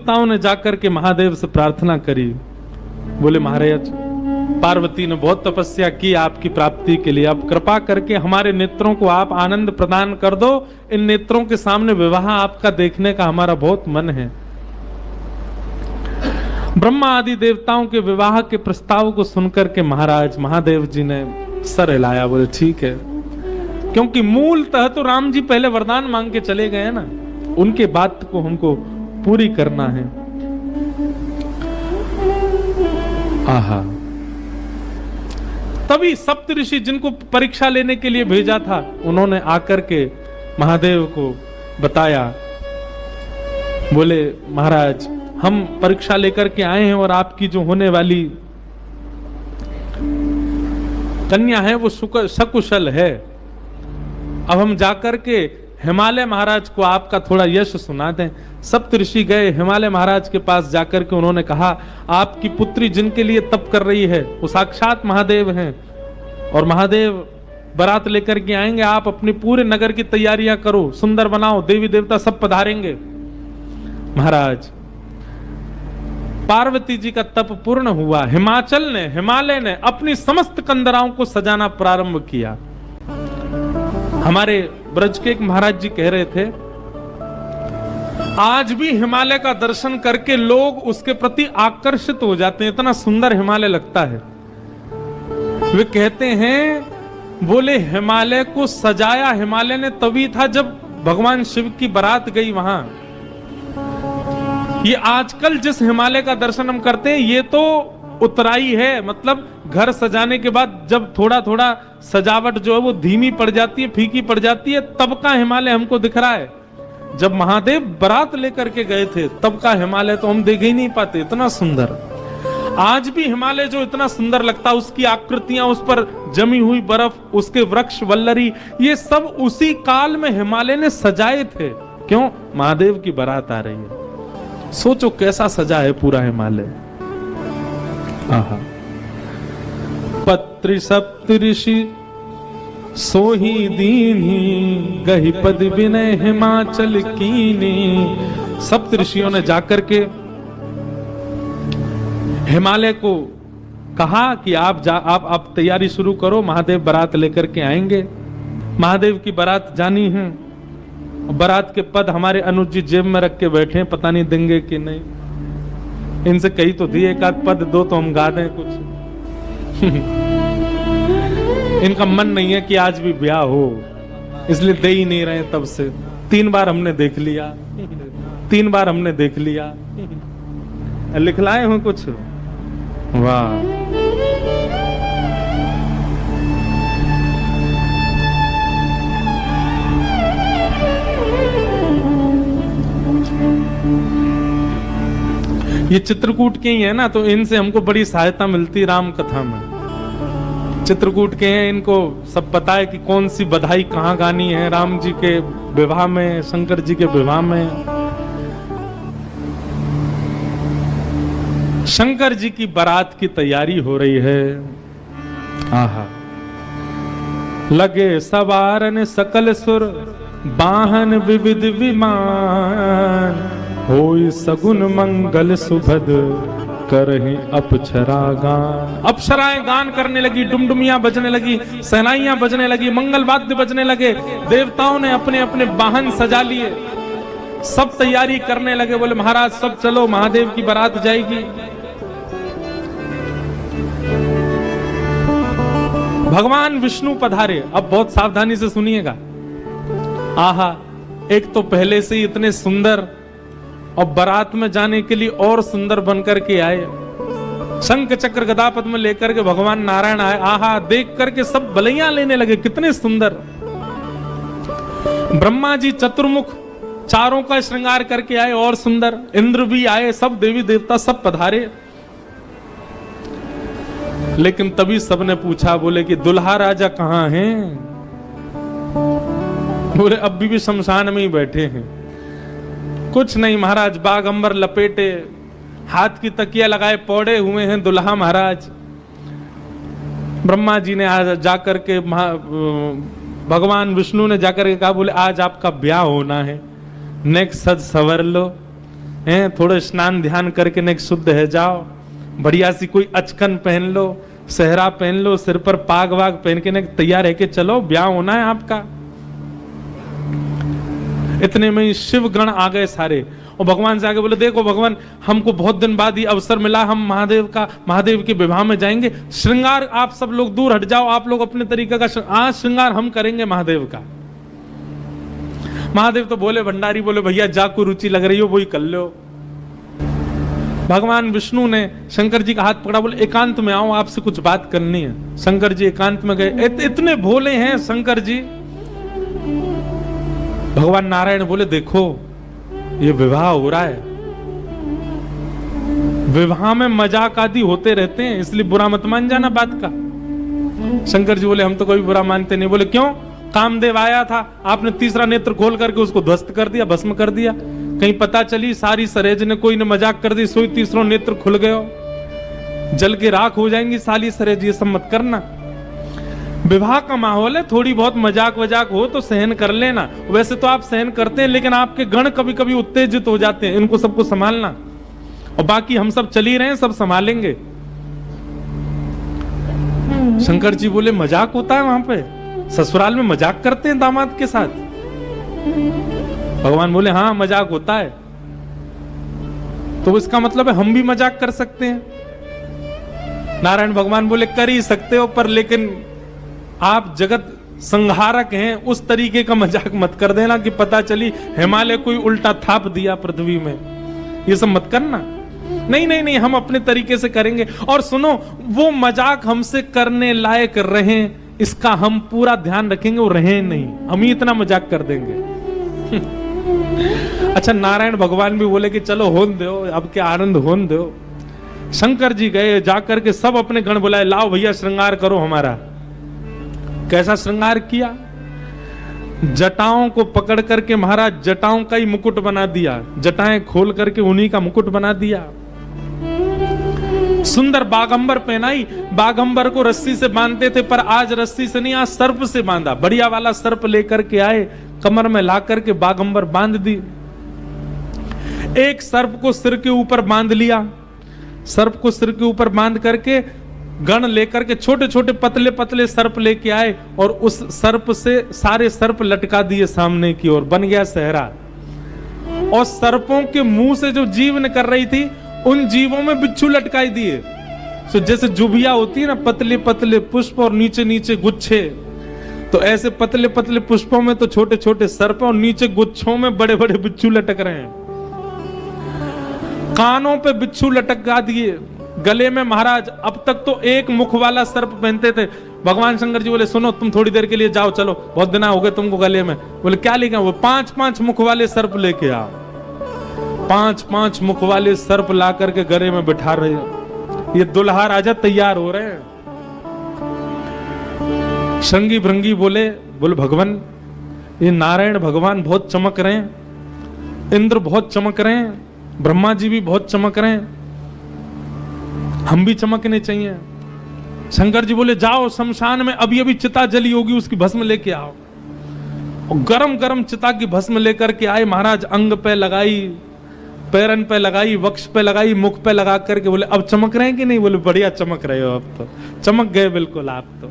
देवताओं ने जाकर के महादेव से प्रार्थना करी। बोले महाराज, पार्वती ने बहुत तपस्या की आपकी प्राप्ति के लिए, अब कृपा करके हमारे नेत्रों को आप आनंद प्रदान कर दो। इन नेत्रों के सामने विवाह आपका देखने का हमारा बहुत मन है। ब्रह्मा आदि देवताओं के विवाह के प्रस्ताव को सुनकर के महाराज महादेव जी ने सर हिलाया, बोले ठीक है, क्योंकि मूलतः तो राम जी पहले वरदान मांग के चले गए ना, उनके बात को हमको पूरी करना है। आहा, तभी सप्तऋषि जिनको परीक्षा लेने के लिए भेजा था, उन्होंने आकर के महादेव को बताया। बोले महाराज, हम परीक्षा लेकर के आए हैं और आपकी जो होने वाली कन्या है वो सकुशल है। अब हम जाकर के हिमालय महाराज को आपका थोड़ा यश सुना दें। सप्तऋषि गए हिमालय महाराज के पास, जाकर के उन्होंने कहा आपकी पुत्री जिनके लिए तप कर रही है वो साक्षात महादेव हैं, और महादेव बारात लेकर के आएंगे, आप अपने पूरे नगर की तैयारियां करो, सुंदर बनाओ, देवी देवता सब पधारेंगे। महाराज, पार्वती जी का तप पूर्ण हुआ। हिमालय ने अपनी समस्त कंदराओं को सजाना प्रारंभ किया। हमारे ब्रज के एक महाराज जी कह रहे थे, आज भी हिमालय का दर्शन करके लोग उसके प्रति आकर्षित हो जाते हैं, इतना सुंदर हिमालय लगता है। वे कहते हैं, बोले हिमालय को सजाया हिमालय ने तभी था जब भगवान शिव की बारात गई वहां। ये आजकल जिस हिमालय का दर्शन हम करते हैं ये तो उतराई है, मतलब घर सजाने के बाद जब थोड़ा थोड़ा सजावट जो है वो धीमी पड़ जाती है, फीकी पड़ जाती है, तब का हिमालय हमको दिख रहा है। जब महादेव बारात लेकर के गए थे तब का हिमालय तो हम देख ही नहीं पाते, इतना सुंदर। आज भी हिमालय जो इतना सुंदर लगता है, उसकी आकृतियां, उस पर जमी हुई बर्फ, उसके वृक्ष वल्लरी, ये सब उसी काल में हिमालय ने सजाए थे। क्यों? महादेव की बारात आ रही है। सोचो कैसा सजा है पूरा हिमालय। आहा, पत्रि सप्तऋषि सोही दीन्ही, गही पद विनय हिमाचल कीनी। सप्तऋषियों ने जाकर के हिमालय को कहा कि आप तैयारी शुरू करो, महादेव बारात लेकर के आएंगे। महादेव की बारात जानी है, बारात के पद हमारे अनुज जी जेब में रख के बैठे हैं, पता नहीं देंगे कि नहीं। इनसे कही तो दिए, एक आध पद दो तो हम गा दें कुछ। इनका मन नहीं है कि आज भी ब्याह हो, इसलिए दे ही नहीं रहे तब से। 3 बार हमने देख लिया, 3 बार हमने देख लिया। लिखलाए हो कुछ? वाह, ये चित्रकूट के ही है ना, तो इनसे हमको बड़ी सहायता मिलती राम कथा में। चित्रकूट के हैं, इनको सब पता है कि कौन सी बधाई कहाँ गानी है, राम जी के विवाह में, शंकर जी के विवाह में। शंकर जी की बारात की तैयारी हो रही है। आहा, लगे सवारन सकल सुर, वाहन विविध विमान, होई सगुन मंगल सुभद, करहि अप्सरा गान। अप्सराएं गान करने लगी, डुमडुमियां बजने लगी, सहनाइयां बजने लगी, मंगल वाद्य बजने लगे। देवताओं ने अपने अपने वाहन सजा लिए, सब तैयारी करने लगे। बोले महाराज सब चलो, महादेव की बारात जाएगी। भगवान विष्णु पधारे। अब बहुत सावधानी से सुनिएगा। आहा, एक तो पहले से ही इतने सुंदर, और बारात में जाने के लिए और सुंदर बनकर के आए। शंख चक्र गदा पद्म लेकर के भगवान नारायण आए। आहा, देख करके सब बलैया लेने लगे, कितने सुंदर। ब्रह्मा जी चतुर्मुख, चारों का श्रृंगार करके आए, और सुंदर। इंद्र भी आए, सब देवी देवता सब पधारे। लेकिन तभी सबने पूछा, बोले कि दुल्हा राजा कहां हैं? बोले अभी भी शमशान में ही बैठे हैं। कुछ नहीं महाराज, बागंबर लपेटे, हाथ की तकिया लगाए पौड़े हुए हैं दुल्हा महाराज। ब्रह्मा जी ने आज जाकर के, भगवान विष्णु ने जाकर के कहा, बोले आज आपका ब्याह होना है, नेक्स्ट सज सवर लो। हैं, थोड़ा स्नान ध्यान करके न शुद्ध है जाओ, बढ़िया सी कोई अचकन पहन लो, सेहरा पहन लो, सिर पर पाग वाग पहन के न तैयार है कि चलो ब्याह होना है आपका। इतने में शिव गण आ गए सारे, और भगवान से आगे बोले देखो भगवान, हमको बहुत दिन बाद ये अवसर मिला, हम महादेव के विवाह में जाएंगे, श्रृंगार आप सब लोग दूर हट जाओ, आप लोग अपने तरीके का आज श्रृंगार हम करेंगे महादेव का। महादेव तो बोले, भंडारी बोले भैया जा को रुचि लग रही हो वही कर लो। भगवान विष्णु ने शंकर जी का हाथ पकड़ा, बोले एकांत में आओ, आपसे कुछ बात करनी है। शंकर जी एकांत में गए। इतने भोले हैं शंकर जी। भगवान नारायण बोले देखो ये विवाह हो रहा है, विवाह में मजाक आदि होते रहते हैं, इसलिए बुरा मत मान जाना बात का। शंकर जी बोले हम तो कोई बुरा मानते नहीं। बोले क्यों? कामदेव आया था, आपने तीसरा नेत्र खोल करके उसको ध्वस्त कर दिया, भस्म कर दिया। कहीं पता चली सारी सरेज ने कोई ने मजाक कर दी, सोई तीसरा नेत्र खुल गयो, जल के राख हो जाएंगी साली सरेज, ये सब मत करना। विवाह का माहौल है, थोड़ी बहुत मजाक वजाक हो तो सहन कर लेना। वैसे तो आप सहन करते हैं, लेकिन आपके गण कभी कभी उत्तेजित हो जाते हैं, इनको सबको संभालना। और बाकी हम सब चल ही रहे हैं, सब संभालेंगे। शंकर जी बोले मजाक होता है वहां पे, ससुराल में मजाक करते हैं दामाद के साथ? भगवान बोले हाँ मजाक होता है। तो इसका मतलब है हम भी मजाक कर सकते हैं। नारायण भगवान बोले कर ही सकते हो, पर लेकिन आप जगत संहारक हैं, उस तरीके का मजाक मत कर देना कि पता चली हिमालय कोई उल्टा थाप दिया पृथ्वी में, ये सब मत करना। नहीं नहीं नहीं, हम अपने तरीके से करेंगे। और सुनो, वो मजाक हमसे करने लायक रहे इसका हम पूरा ध्यान रखेंगे, वो रहे नहीं, हम ही इतना मजाक कर देंगे। अच्छा, नारायण भगवान भी बोले कि चलो होन दो, अब क्या आनंद होन दो। शंकर जी गए, जाकर के सब अपने गण बुलाए, लाओ भैया श्रृंगार करो हमारा। कैसा श्रृंगार किया? जटाओं को पकड़ करके महाराज जटाओं का ही मुकुट बना दिया, जटाएं खोल करके उन्हीं का मुकुट बना दिया। सुंदर बागंबर पहनाई। बागंबर को रस्सी से बांधते थे, पर आज रस्सी से नहीं, आज सर्प से बांधा। बढ़िया वाला सर्प लेकर के आए, कमर में ला करके बागंबर बांध दी। एक सर्प को सिर के ऊपर बांध लिया, सर्प को सिर के ऊपर बांध करके गण लेकर के छोटे छोटे पतले पतले सर्प लेके आए, और उस सर्प से सारे सर्प लटका दिए सामने की ओर, बन गया सेहरा। और सर्पों के मुंह से जो जीव निकल रही थी, उन जीवों में बिच्छू लटकाई दिए। तो जैसे जुबिया होती है ना, पतले पतले पुष्प और नीचे नीचे गुच्छे, तो ऐसे पतले पतले पुष्पों में तो छोटे छोटे सर्प, और नीचे गुच्छों में बड़े बड़े बिच्छू लटक रहे हैं। कानों पे बिच्छू लटका दिए, गले में महाराज अब तक तो एक मुख वाला सर्प पहनते थे। भगवान शंकर जी बोले सुनो, तुम थोड़ी देर के लिए जाओ, चलो बहुत दिन हो गए तुमको गले में। बोले क्या लेके? वो 5-5 मुख वाले सर्प लेके आओ। 5-5 मुख वाले सर्प ला करके गले में बिठा रहे हैं। ये दुल्हा राजा तैयार हो रहे हैं। शंगी भृंगी बोले भगवान, ये नारायण भगवान बहुत चमक रहे हैं, इंद्र बहुत चमक रहे हैं, ब्रह्मा जी भी बहुत चमक रहे हैं, हम भी चमकने चाहिए। शंकर जी बोले जाओ शमशान में अभी अभी चिता जली होगी, उसकी भस्म लेके आओ। और गरम गरम चिता की भस्म लेकर के आए महाराज, अंग पे लगाई, पैरन पे लगाई, वक्ष पे लगाई, मुख पे लगा करके बोले अब चमक रहे हैं कि नहीं? बोले बढ़िया चमक रहे हो, अब तो चमक गए बिल्कुल आप तो।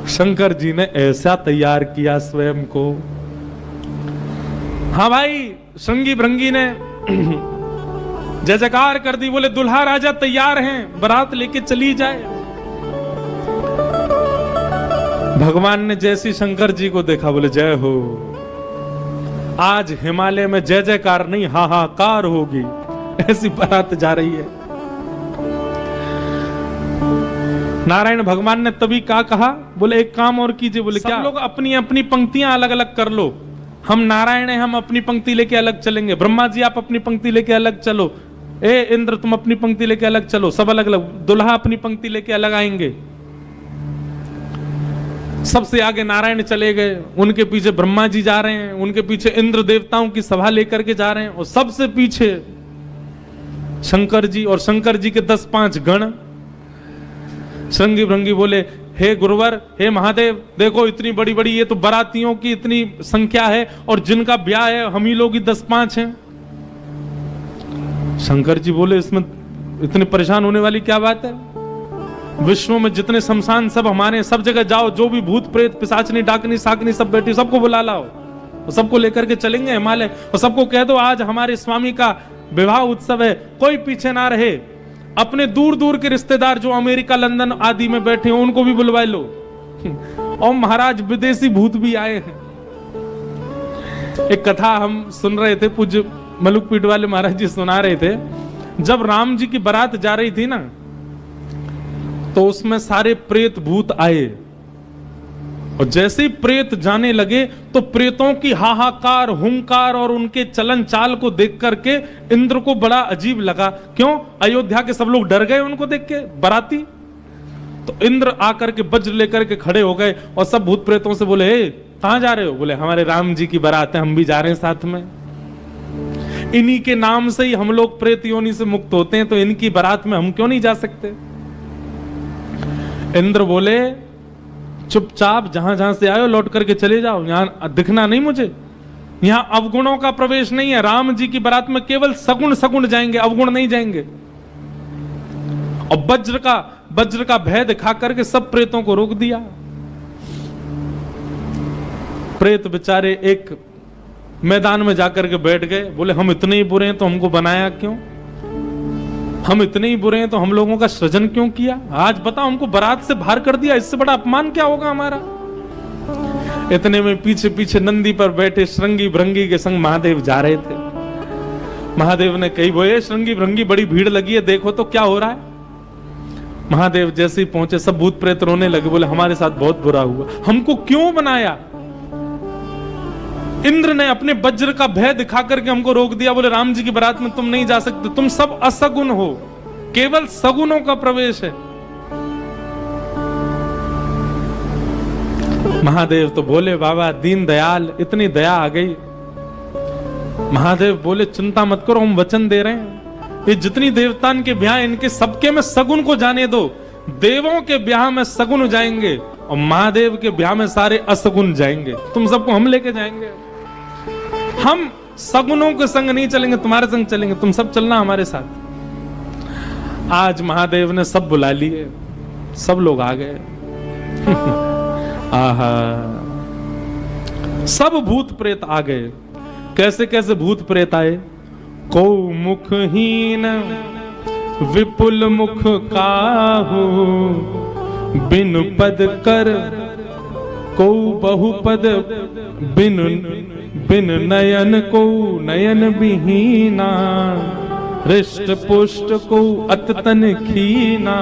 शंकर जी ने ऐसा तैयार किया स्वयं को। हाँ भाई, शंगी भृंगी ने जय जयकार कर दी। बोले दुल्हा राजा तैयार हैं, बारात लेके चली जाए। भगवान ने जैसी शंकर जी को देखा, बोले जय हो, आज हिमालय में जय जयकार नहीं हाहाकार होगी, ऐसी बारात जा रही है। नारायण भगवान ने तभी क्या कहा? बोले एक काम और कीजिए। बोले क्या? सब लोग अपनी अपनी पंक्तियां अलग अलग कर लो। हम नारायण हैं, हम अपनी पंक्ति लेके अलग चलेंगे। ब्रह्मा जी आप अपनी पंक्ति लेके अलग चलो। ए इंद्र तुम अपनी पंक्ति लेके अलग चलो। सब अलग अलग। दुल्हा अपनी पंक्ति लेके अलग आएंगे। सबसे आगे नारायण चले गए, उनके पीछे ब्रह्मा जी जा रहे हैं, उनके पीछे इंद्र देवताओं की सभा लेकर के जा रहे हैं, और सबसे पीछे शंकर जी, और शंकर जी के 10-5 गण। श्रृंगी भृंगी बोले हे गुरुवर, हे महादेव, देखो इतनी बड़ी बड़ी ये तो बारातियों की इतनी संख्या है, और जिनका ब्याह है हम ही लोग ही 10-5 हैं। शंकर जी बोले इसमें इतने परेशान होने वाली क्या बात है? विश्व में जितने शमशान सब हमारे, सब जगह जाओ, जो भी भूत प्रेत पिशाचनी डाकनी साकनी सब बैठी, सबको बुला लाओ, सबको लेकर के चलेंगे हिमालय, और सबको कह दो आज हमारे स्वामी का विवाह उत्सव है, कोई पीछे ना रहे। अपने दूर दूर के रिश्तेदार जो अमेरिका लंदन आदि में बैठे हो उनको भी बुलवा लो। और महाराज विदेशी भूत भी आए हैं। एक कथा हम सुन रहे थे, पूज्य मलुकपीठ वाले महाराज जी सुना रहे थे। जब राम जी की बारात जा रही थी ना, तो उसमें सारे प्रेत भूत आए, और जैसे ही प्रेत जाने लगे तो प्रेतों की हाहाकार, हुंकार और उनके चलन चाल को देख करके इंद्र को बड़ा अजीब लगा। क्यों? अयोध्या के सब लोग डर गए उनको देख के, बाराती। तो इंद्र आकर के वज्र लेकर के खड़े हो गए और सब भूत प्रेतों से बोले, कहां जा रहे हो? बोले हमारे राम जी की बारात है, हम भी जा रहे हैं साथ में। इन्हीं के नाम से ही हम लोग प्रेत योनि से मुक्त होते हैं, तो इनकी बारात में हम क्यों नहीं जा सकते? इंद्र बोले चुपचाप जहां जहां से आए हो लौट करके चले जाओ, यहां दिखना नहीं मुझे। यहां अवगुणों का प्रवेश नहीं है। राम जी की बारात में केवल सगुण सगुण जाएंगे, अवगुण नहीं जाएंगे। और वज्र का भय दिखा करके सब प्रेतों को रोक दिया। प्रेत बेचारे एक मैदान में जाकर के बैठ गए। बोले हम इतने ही बुरे हैं तो हमको बनाया क्यों? हम इतने ही बुरे हैं तो हम लोगों का सृजन क्यों किया? आज बताओ, हमको बारात से बाहर कर दिया, इससे बड़ा अपमान क्या होगा हमारा? इतने में पीछे पीछे नंदी पर बैठे श्रृंगी भृंगी के संग महादेव जा रहे थे। महादेव ने कही, बोले श्रृंगी भृंगी बड़ी भीड़ लगी है, देखो तो क्या हो रहा है। महादेव जैसे ही पहुंचे सब भूत प्रेत रोने लगे। बोले हमारे साथ बहुत बुरा हुआ, हमको क्यों बनाया? इंद्र ने अपने वज्र का भय दिखा करके हमको रोक दिया। बोले राम जी की बारात में तुम नहीं जा सकते, तुम सब असगुण हो, केवल सगुणों का प्रवेश है। महादेव तो बोले बाबा दीन दयाल, इतनी दया आ गई। महादेव बोले चिंता मत करो, हम वचन दे रहे हैं, ये जितनी देवतान के ब्याह इनके सबके में सगुण को जाने दो। देवों के ब्याह में सगुण जाएंगे और महादेव के ब्याह में सारे असगुण जाएंगे। तुम सबको हम लेके जाएंगे। हम सगुनों के संग नहीं चलेंगे, तुम्हारे संग चलेंगे, तुम सब चलना हमारे साथ। आज महादेव ने सब बुला लिए, सब लोग आ गए। आहा, सब भूत प्रेत आ गए। कैसे कैसे भूत प्रेत आए? को मुखहीन विपुल मुख काहू, बिनु पद कर को बहुपद, बिन नयन को नयन विहीना, हृष्ट पुष्ट को अततन खीना।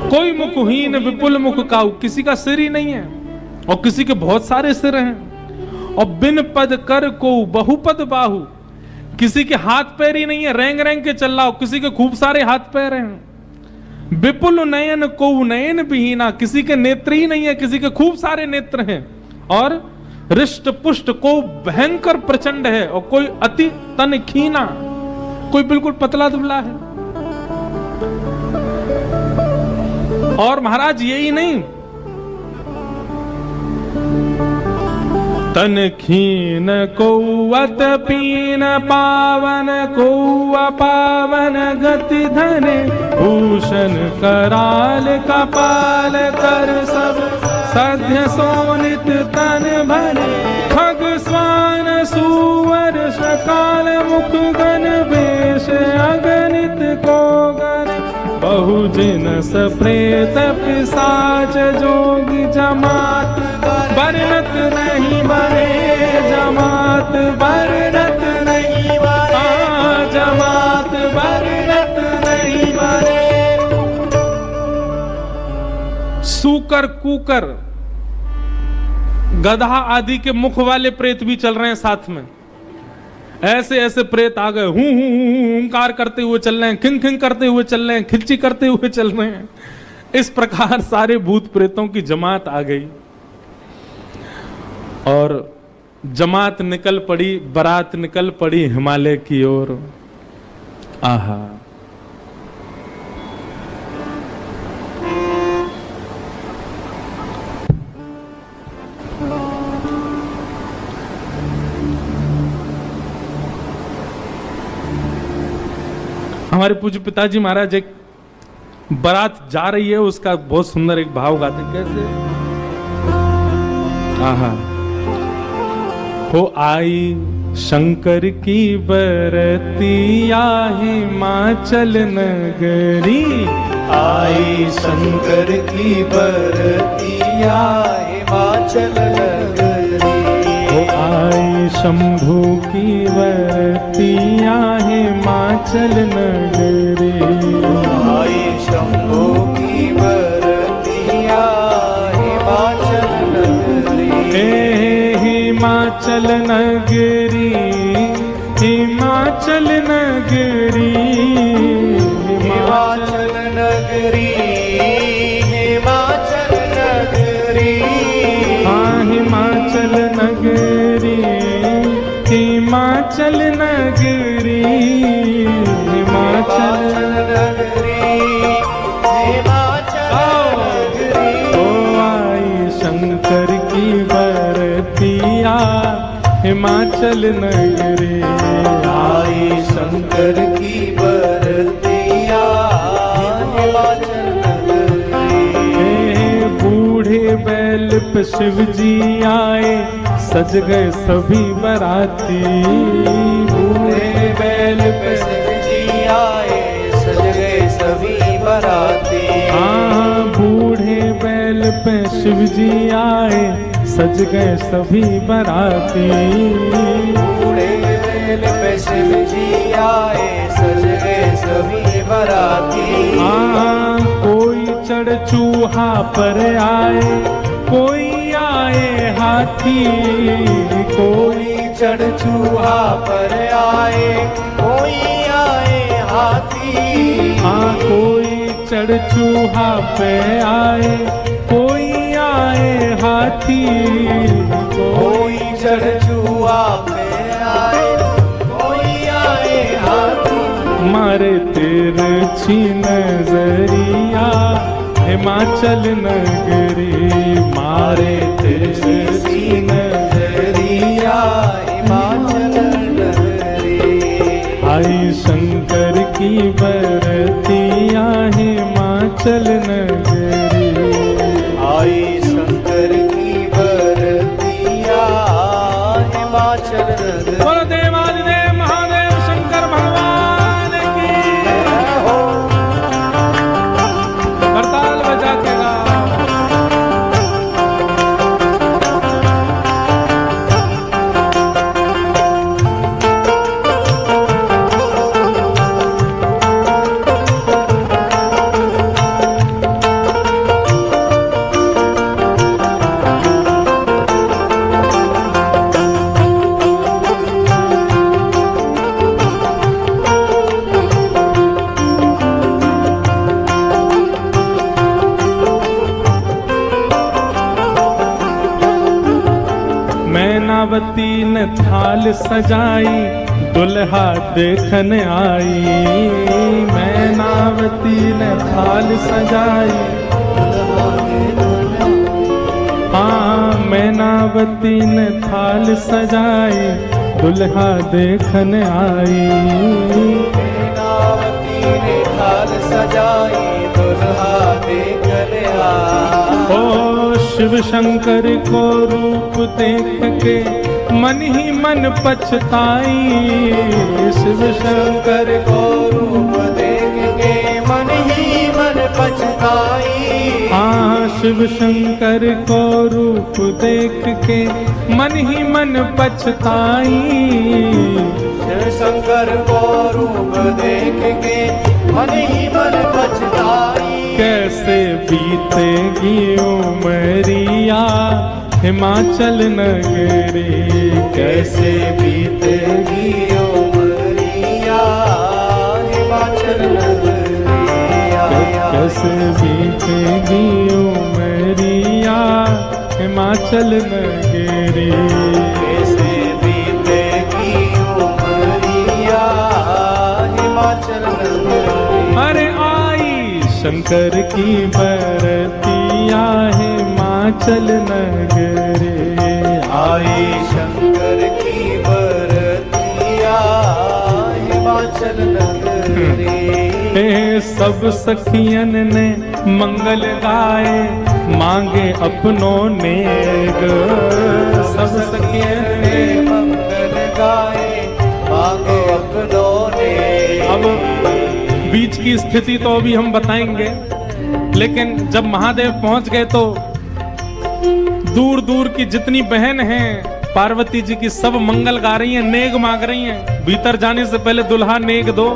कोई मुखहीन विपुल मुख काहू, किसी का सिर ही नहीं है और किसी के बहुत सारे सिर हैं। और बिन पद कर को बहुपद बाहु, किसी के हाथ पैर ही नहीं है, रेंग रेंग के चल रहा हो, किसी के खूब सारे हाथ पैर हैं। विपुल नयन को नयन विहीना, किसी के नेत्र ही नहीं है, किसी के खूब सारे नेत्र हैं। और हृष्ट पुष्ट को भयंकर प्रचंड है, और कोई अति तन खीना, कोई बिल्कुल पतला दुबला है। और महाराज यही नहीं, तन खीन को अत पीन, पावन को अपावन गति धने, भूषण कराल कपाल कर सब सध्य सोनित तन भरे, खग स्वान सुवर सकाल मुख गण वेश अगणित को गण, बहुजिन सप्रेत पिशाच जोगी जमात, बरनत नहीं बरे जमात, बरनत नहीं बरे जमात, बरनत नहीं बरे। सूकर कुकर गधा आदि के मुख वाले प्रेत भी चल रहे हैं साथ में। ऐसे ऐसे प्रेत आ गए, हूं हुंकार करते हुए चल रहे हैं, खिंग खिंग करते हुए चल रहे हैं, खिंची करते हुए चल रहे हैं। इस प्रकार सारे भूत प्रेतों की जमात आ गई और जमात निकल पड़ी, बारात निकल पड़ी हिमालय की ओर। आहा, हमारे पूज्य पिताजी महाराज एक बारात जा रही है, उसका बहुत सुंदर एक भाव गाते। कैसे? आहा, हो आई शंकर की बरतिया हिमाचल नगरी, आई शंकर की बरतिया हिमाचल नगरी। हो आई शंभू की बरतिया हिमाचल नगरी, आई शंभू की बरतिया हिमाचल नगरी। हिमाचल नगरी, हिमाचल नगरी, हिमाचल नगरी, हिमाचल नगरी। हाँ हिमाचल नगरी, हिमाचल नगरी, हिमाचल नगरी, हिमाचल नगरी। ओ आई शंकर की बरतिया हिमाचल नगरी, आई शंकर की बरतिया हिमाचल नगरी। बूढ़े बैल पे शिव जी आए, सज गए सभी बराती। बूढ़े बैल पे शिव जी आए, सज गए सभी बराती। हाँ बूढ़े बैल पे शिव जी आए, सज गए सभी बराती। बूढ़े बैल पे शिव जी आए, सज गए सभी बराती। हाँ कोई चढ़ चूहा पर आए, कोई आए हाथी, कोई चढ़ चूहा पर आए, कोई आए हाथी। हाँ कोई चढ़ चूहा पे आए, कोई आए हाथी, कोई चढ़ चूहा पे आए, कोई आए हाथी। मारे तिरछी नजरिया हिमाचल नगरी, मारे तिरछी नजरिया हिमाचल नगरी। आई शंकर की बरतिया हिमाचल नगरी, आई शंकर की बरतिया हिमाचल नगरी। बोलो देवादिदेव महादेव शंकर भगवान की। करताल बजा के गाओ। मैनावती ने थाल सजाई, दुल्हा देखन आई। मैनावती ने थाल सजाई, हाँ मैनावती ने थाल सजाई, दुल्हा देखन आई। मैनावती ने थाल सजाई, दुल्हा देखन आई। ओ शिव शंकर को रूप देख के मन ही मन पछताई। शिव शंकर को रूप देख के मन ही मन पछताई। हाँ शिव शंकर को रूप देख के मन ही मन पछताई। शिव शंकर को रूप देख के मन ही मन पछताई। कैसे बीतेगी उमरिया हिमाचल नगरी, कैसे बीतेगी उमरिया हिमाचल नगरी। कैसे बीतेगी उमरिया हिमाचल नगरी, कैसे बीतेगी उमरिया हिमाचल नगरी। अरे आई शंकर की बरतिया हिमाचल नगरी, आई शंकर की बरतिया हिमाचल हिमाचल नगरी। सब सखियन ने मंगल गाए मांगे अपनों नेग। सब सखियन ने मंगल गाए मांगे अपनों ने। अब बीच की स्थिति तो अभी हम बताएंगे, लेकिन जब महादेव पहुंच गए तो दूर दूर की जितनी बहन हैं पार्वती जी की सब मंगल गा रही हैं, नेग मांग रही हैं। भीतर जाने से पहले दुल्हा नेग दो।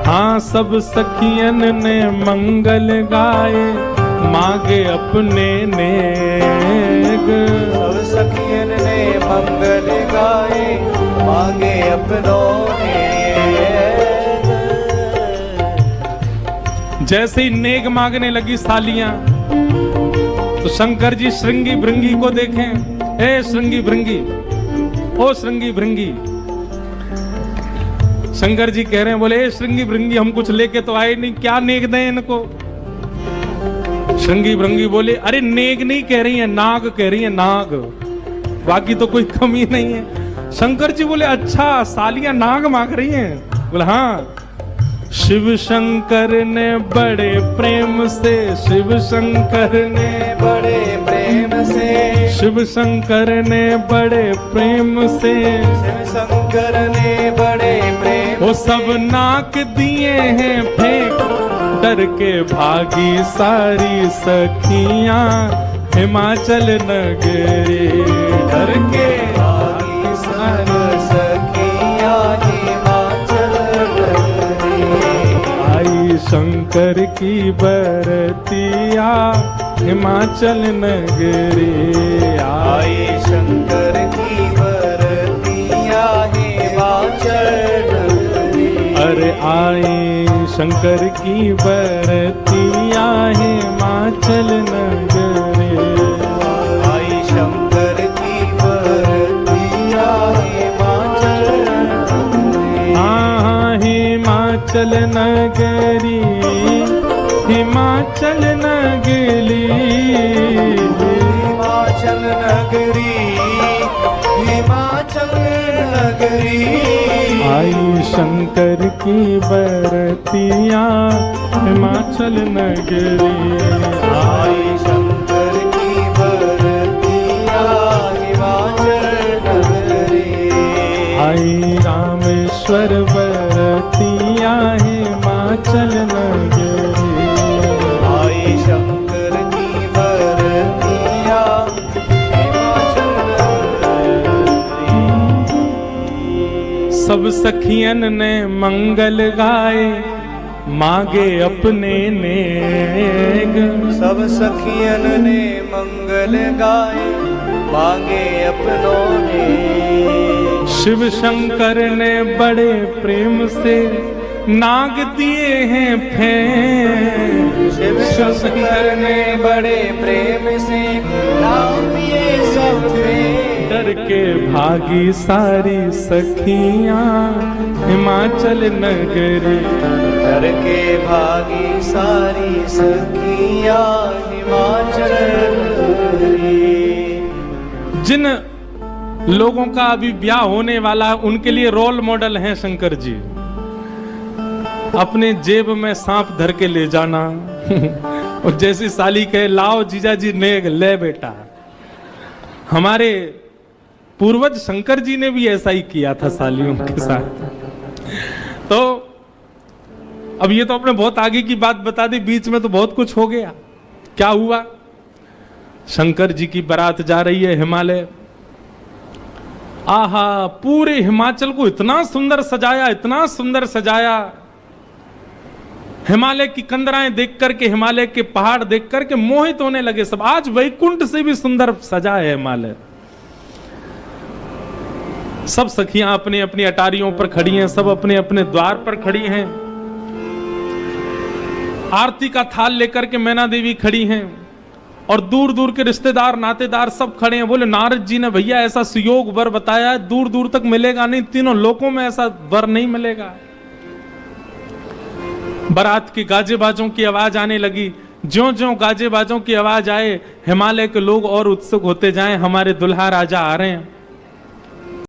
हाँ, सब सखियन ने मंगल गाए मांगे अपने नेग। सब सखियन ने मंगल गाए मांगे अपनों ने। जैसे ही नेग मांगने लगी सालियां तो शंकर जी श्रृंगी भृंगी को देखें। ए श्रृंगी भृंगी, ओ श्रृंगी भृंगी। शंकर जी कह रहे हैं, बोले ए श्रृंगी भृंगी हम कुछ लेके तो आए नहीं, क्या नेग दें इनको। श्रृंगी भृंगी बोले, अरे नेग नहीं कह रही है, नाग कह रही है, नाग, बाकी तो कोई कमी नहीं है। शंकर जी बोले, अच्छा सालियां नाग मांग रही हैं। बोले हाँ। शिव शंकर ने बड़े प्रेम से, शिव शंकर ने बड़े प्रेम से, शिव शंकर ने बड़े प्रेम से, शिव शंकर ने बड़े प्रेम वो सब नाक दिए हैं फेंक, डर के भागी सारी सखियां हिमाचल नगरी। डर के भागी सारी सखियां हिमाचल नगरी। आई शंकर की बरतिया हिमाचल नगरी। आई शंकर की बरतिया हिमाचल नगरी। अरे आई शंकर की बरतिया हिमाचल नगरी। आई शंकर की बरतिया हिमाचल नगरी। हाँ, हिमाचल नगरी, हिमाचल नगरी, हिमाचल नगरी, हिमाचल नगरी। आई शंकर की बरतिया हिमाचल नगरी। आई शंकर की बरतिया हिमाचल नगरी। आई रामेश्वर बरतिया हिमाचल नगरी। आई शंकर की बरतिया हिमाचल नगरी। सब सखियन ने मंगल गाए मांगे अपने नेग। सब सखियन ने मंगल गाए मांगे अपनों ने। शिव शंकर ने बड़े प्रेम से नाग दिए हैं फेंक। शिव शंकर ने बड़े प्रेम से नाम दिए सब फेंक। डर के भागी सारी सखियां हिमाचल नगरी। डर के भागी सारी सखियां हिमाचल नगरी। जिन लोगों का अभी ब्याह होने वाला है उनके लिए रोल मॉडल हैं शंकर जी। अपने जेब में सांप धर के ले जाना और जैसी साली कहे लाओ जीजा जी नेग ले बेटा। हमारे पूर्वज शंकर जी ने भी ऐसा ही किया था सालियों के साथ। तो अब ये तो अपने बहुत आगे की बात बता दी, बीच में तो बहुत कुछ हो गया। क्या हुआ? शंकर जी की बारात जा रही है हिमालय। आहा, पूरे हिमाचल को इतना सुंदर सजाया, इतना सुंदर सजाया। हिमालय की कंदराएं देख करके, हिमालय के पहाड़ देख करके मोहित होने लगे सब। आज वैकुंठ से भी सुंदर सजा है हिमालय। सब सखियां अपनी अपनी अटारियों पर खड़ी हैं, सब अपने अपने द्वार पर खड़ी हैं। आरती का थाल लेकर के मैना देवी खड़ी हैं और दूर दूर के रिश्तेदार नातेदार सब खड़े हैं। बोले नारद जी ने भैया ऐसा सुयोग वर बताया है, दूर दूर तक मिलेगा नहीं, तीनों लोकों में ऐसा वर नहीं मिलेगा। बारात के गाजे बाजों की आवाज आने लगी। ज्यों ज्यों गाजे बाजों की आवाज आए हिमालय के लोग और उत्सुक होते जाएं, हमारे दुल्हा राजा आ रहे हैं।